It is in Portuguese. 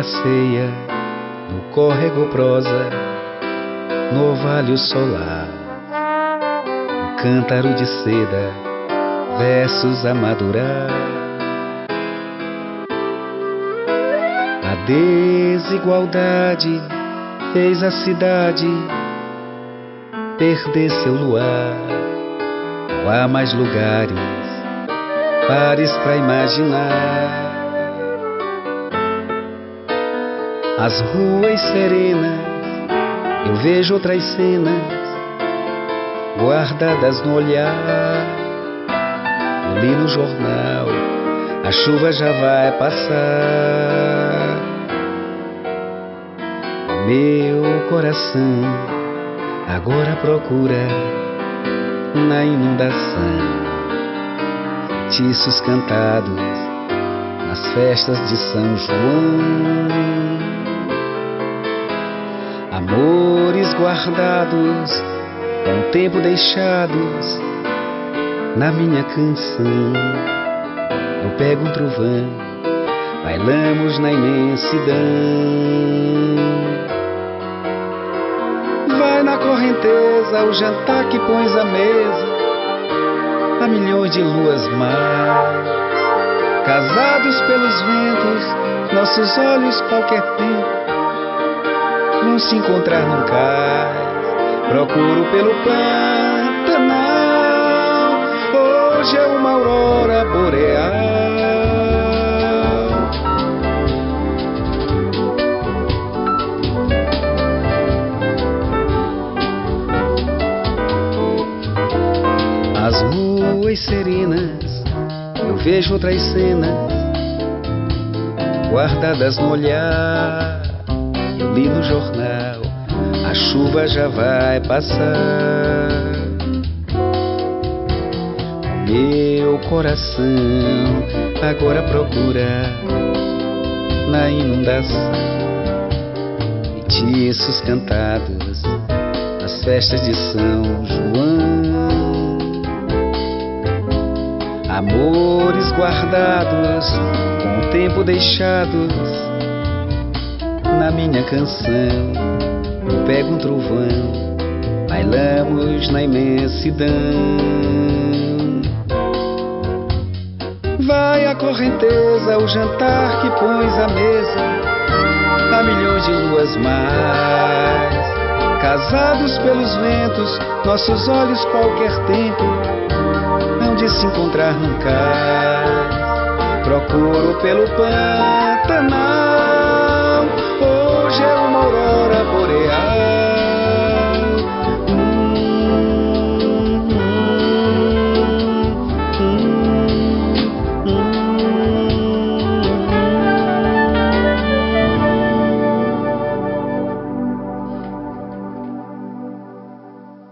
passeia no córrego prosa, no orvalho solar, um cântaro de seda, versos a madurar. A desigualdade fez a cidade perder seu luar. Não há mais lugares, pares pra imaginar. As ruas serenas, eu vejo outras cenas guardadas no olhar. Eu li no jornal, a chuva já vai passar. Meu coração agora procura na inundação feitiços cantados nas festas de São João. Amores guardados, com o tempo deixados na minha canção. Eu pego um trovão, bailamos na imensidão. Vai na correnteza o jantar que pões à mesa, há milhões de luas mais. Casados pelos ventos, nossos olhos qualquer tempo vão se encontrar num cais. Procuro pelo Pantanal, hoje é uma aurora boreal. As ruas serenas, eu vejo outras cenas guardadas no olhar. Eu li no jornal, a chuva já vai passar. Meu coração agora procura na inundação feitiços cantados nas festas de São João. Amores guardados, com o tempo deixados na minha canção. Eu pego um trovão, bailamos na imensidão. Vai a correnteza, o jantar que pões à mesa, há milhões de luas mais. Casados pelos ventos, nossos olhos qualquer tempo hão de se encontrar num cais. Procuro pelo Pantanal,